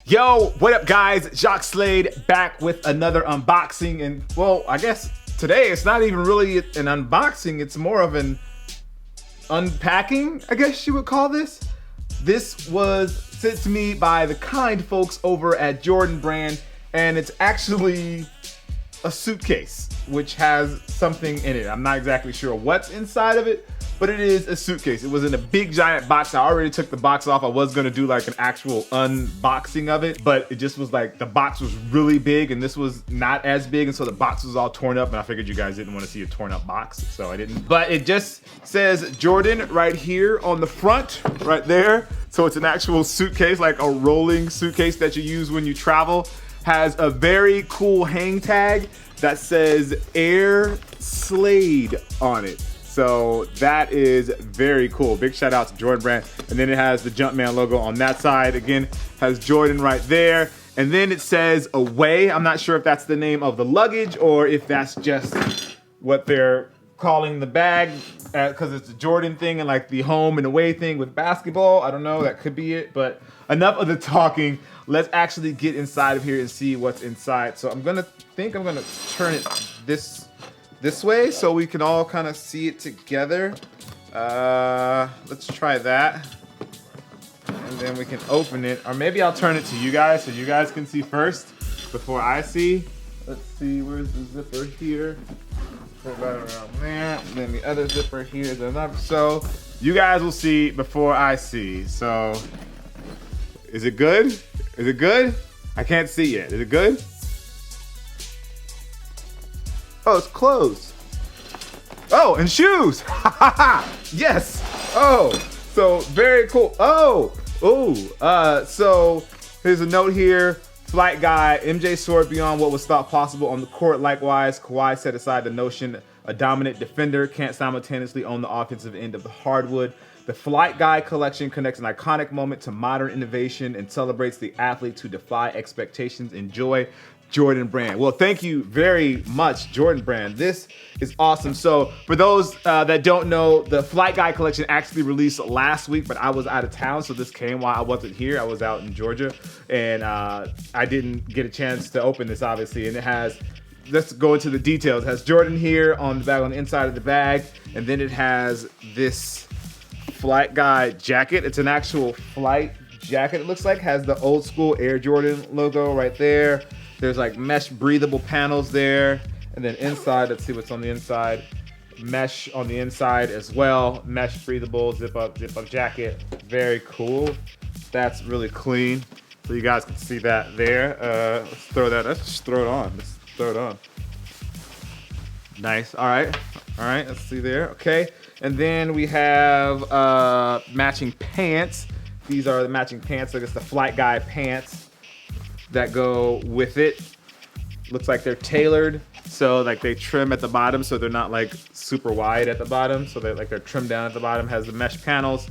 Yo, what up guys? Jacques Slade back with another unboxing, and well, I guess today it's not even really an unboxing, it's more of an unpacking, I guess you would call this. This was sent to me by the kind folks over at Jordan Brand, and it's actually a suitcase, which has something in it. I'm not exactly sure what's inside of it, but it is a suitcase. It was in a big giant box. I already took the box off. I was gonna do like an actual unboxing of it, but it just was like, the box was really big and this was not as big, and so the box was all torn up, and I figured you guys didn't want to see a torn up box, so I didn't. But it just says Jordan right here on the front, right there. So it's an actual suitcase, like a rolling suitcase that you use when you travel. Has a very cool hang tag that says Air Slade on it. So that is very cool. Big shout out to Jordan Brand. And then it has the Jumpman logo on that side. Again, has Jordan right there. And then it says Away. I'm not sure if that's the name of the luggage or if that's just what they're calling the bag, because it's a Jordan thing and like the home and away thing with basketball. I don't know, that could be it. But enough of the talking. Let's actually get inside of here and see what's inside. So I'm gonna turn it this way so we can all kind of see it together. Let's try that. And then we can open it. Or maybe I'll turn it to you guys so you guys can see first before I see. Let's see, where's the zipper here? Put it right around there. And then the other zipper here is another. So you guys will see before I see. So is it good? Is it good? I can't see yet. Is it good? Oh, it's closed. Oh, and shoes. Yes. Oh, so very cool. So here's a note here. Flight guy, MJ soared beyond what was thought possible on the court. Likewise, Kawhi set aside the notion a dominant defender can't simultaneously own the offensive end of the hardwood. The Flight Guy collection connects an iconic moment to modern innovation and celebrates the athletes who defy expectations. Enjoy, Jordan Brand. Well, thank you very much, Jordan Brand. This is awesome. So for those that don't know, the Flight Guy collection actually released last week, but I was out of town, so this came while I wasn't here. I was out in Georgia, and I didn't get a chance to open this, obviously. And it has, let's go into the details. It has Jordan here on the bag, on the inside of the bag, and then it has this Flight Guy jacket. It's an actual flight jacket, it looks like. Has the old school Air Jordan logo right there. There's like mesh breathable panels there. And then inside, let's see what's on the inside. Mesh on the inside as well. Mesh breathable, zip up jacket. Very cool. That's really clean. So you guys can see that there. Let's just throw it on. Let's throw it on. Nice, all right, let's see there, okay. And then we have matching pants. These are the matching pants. I guess the Flight Guy pants that go with it. Looks like they're tailored, so like they trim at the bottom, so they're not like super wide at the bottom. So they're trimmed down at the bottom. Has the mesh panels,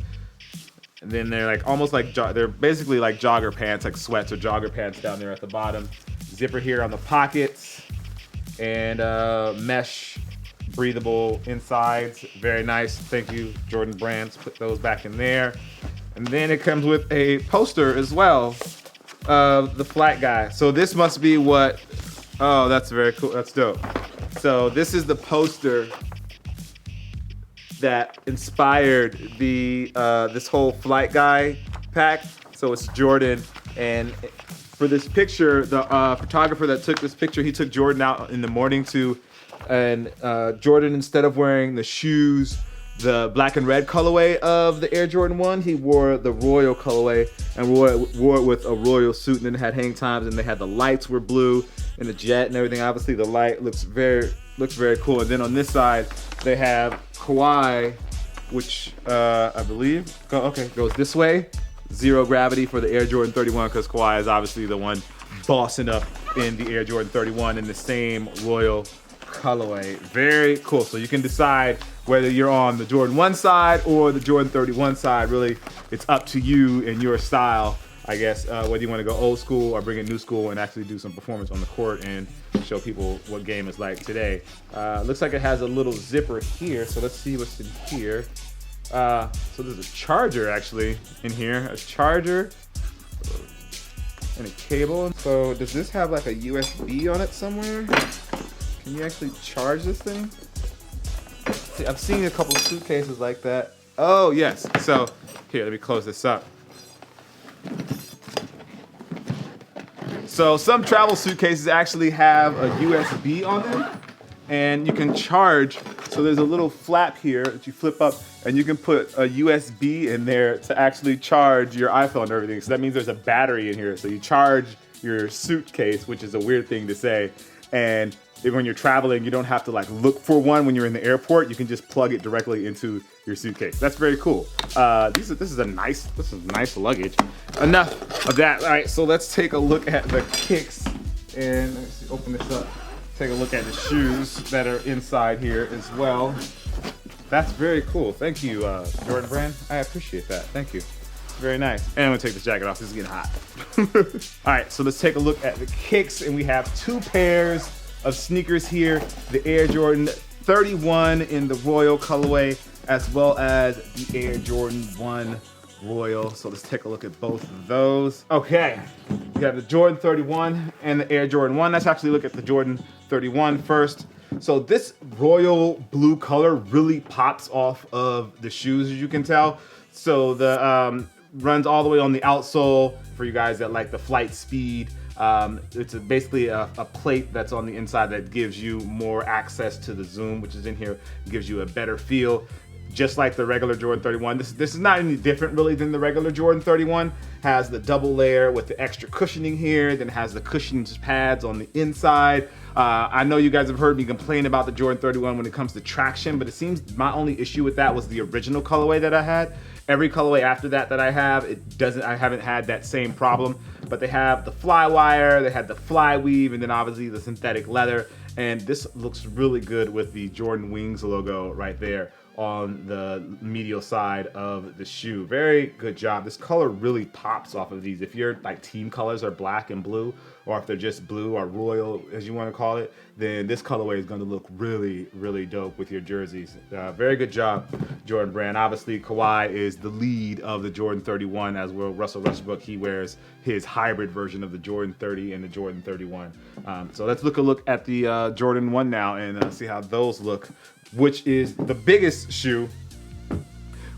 and then they're like almost like they're basically like jogger pants, like sweats or jogger pants down there at the bottom. Zipper here on the pockets, and mesh breathable insides. Very nice. Thank you, Jordan Brands. Put those back in there. And then it comes with a poster as well of the Flight Guy. So this must be what, oh, that's very cool. That's dope. So this is the poster that inspired the this whole Flight Guy pack. So it's Jordan, and for this picture, the photographer that took this picture, he took Jordan out in the morning to, and Jordan, instead of wearing the shoes, the black and red colorway of the Air Jordan 1, he wore the royal colorway and wore it with a royal suit, and then it had hang times, and they had the lights were blue and the jet and everything. Obviously the light looks very cool. And then on this side they have Kawhi, which I believe goes this way. Zero gravity for the Air Jordan 31, because Kawhi is obviously the one bossing up in the Air Jordan 31 in the same royal colorway. Very cool. So you can decide whether you're on the Jordan 1 side or the Jordan 31 side. Really, it's up to you and your style, I guess, whether you want to go old school or bring it new school and actually do some performance on the court and show people what game is like today. Looks like it has a little zipper here, so let's see what's in here. So there's a charger actually in here, a charger. and a cable. So does this have like a USB on it somewhere? Can you actually charge this thing? See, I've seen a couple of suitcases like that. Oh yes, so here, let me close this up. So some travel suitcases actually have a USB on them, and you can charge. So there's a little flap here that you flip up, and you can put a USB in there to actually charge your iPhone and everything. So that means there's a battery in here. So you charge your suitcase, which is a weird thing to say, and when you're traveling, you don't have to like look for one when you're in the airport. You can just plug it directly into your suitcase. That's very cool. This is nice luggage. Enough of that. All right, so let's take a look at the kicks, and let's open this up. Take a look at the shoes that are inside here as well. That's very cool. Thank you, Jordan Brand. I appreciate that. Thank you. Very nice. And I'm gonna take this jacket off. This is getting hot. All right, so let's take a look at the kicks, and we have two pairs of sneakers here, the Air Jordan 31 in the Royal colorway, as well as the Air Jordan 1 Royal. So let's take a look at both of those. Okay, we have the Jordan 31 and the Air Jordan 1. Let's actually look at the Jordan 31 first. So this royal blue color really pops off of the shoes, as you can tell. So the runs all the way on the outsole for you guys that like the flight speed. It's basically a plate that's on the inside that gives you more access to the zoom, which is in here. It gives you a better feel, just like the regular Jordan 31. This is not any different really than the regular Jordan 31. Has the double layer with the extra cushioning here, then has the cushioning pads on the inside. I know you guys have heard me complain about the Jordan 31 when it comes to traction, but it seems my only issue with that was the original colorway that I had. Every colorway after that I have, I haven't had that same problem. But they have the fly wire, they had the fly weave, and then obviously the synthetic leather. And this looks really good with the Jordan Wings logo right there on the medial side of the shoe. Very good job. This color really pops off of these. If your like team colors are black and blue, or if they're just blue or royal, as you want to call it, then this colorway is going to look really, really dope with your jerseys. Very good job, Jordan Brand. Obviously, Kawhi is the lead of the Jordan 31, as well Russell Westbrook. He wears his hybrid version of the Jordan 30 and the Jordan 31. So let's look at the Jordan 1 now and see how those look, which is the biggest shoe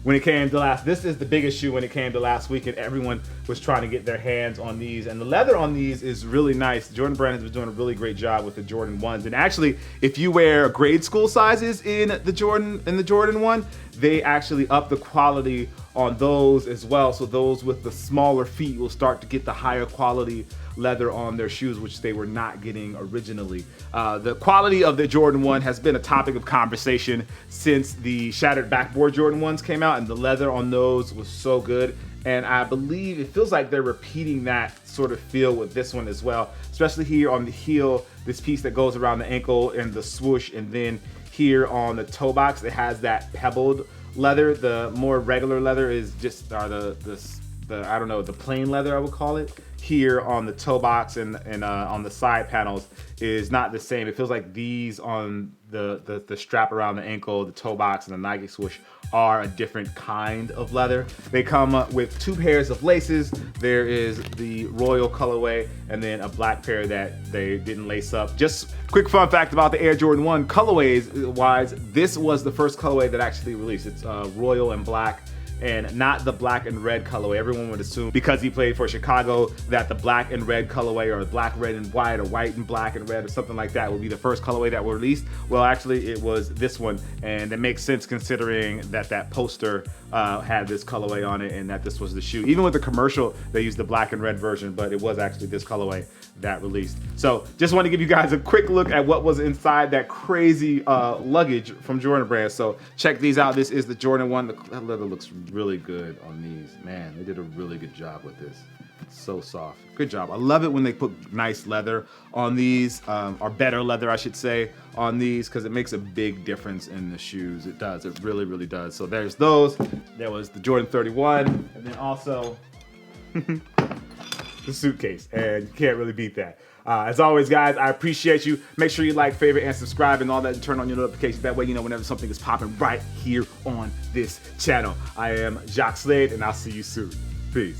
when it came to last. This is the biggest shoe when it came to last week, and everyone was trying to get their hands on these. And the leather on these is really nice. Jordan Brand has been doing a really great job with the Jordan 1s. And actually, if you wear grade school sizes in the Jordan 1, they actually up the quality on those as well. So those with the smaller feet will start to get the higher quality leather on their shoes, which they were not getting originally. The quality of the Jordan 1 has been a topic of conversation since the shattered backboard Jordan 1s came out, and the leather on those was so good. And I believe it feels like they're repeating that sort of feel with this one as well, especially here on the heel, this piece that goes around the ankle and the swoosh, and then here on the toe box, it has that pebbled leather. The more regular leather is just I don't know, the plain leather I would call it. Here on the toe box and on the side panels is not the same. It feels like these on the strap around the ankle, the toe box, and the Nike swoosh are a different kind of leather. They come with two pairs of laces. There is the royal colorway and then a black pair that they didn't lace up. Just quick fun fact about the Air Jordan 1 colorways wise, this was the first colorway that actually released. It's royal and black, and not the black and red colorway. Everyone would assume because he played for Chicago that the black and red colorway, or black, red, and white, or white and black and red, or something like that would be the first colorway that were released. Well, actually, it was this one, and it makes sense considering that poster had this colorway on it, and that this was the shoe. Even with the commercial, they used the black and red version, but it was actually this colorway that released. So just want to give you guys a quick look at what was inside that crazy luggage from Jordan Brand. So check these out. This is the Jordan 1. The leather looks really good on these. Man, they did a really good job with this. It's so soft. Good job. I love it when they put nice leather on these, or better leather, I should say, on these, because it makes a big difference in the shoes. It does. It really, really does. So there's those. There was the Jordan 31, and then also the suitcase, and you can't really beat that. As always, guys, I appreciate you. Make sure you like, favorite, and subscribe, and all that, and turn on your notifications. That way you know whenever something is popping right here on this channel. I am Jacques Slade, and I'll see you soon. Peace.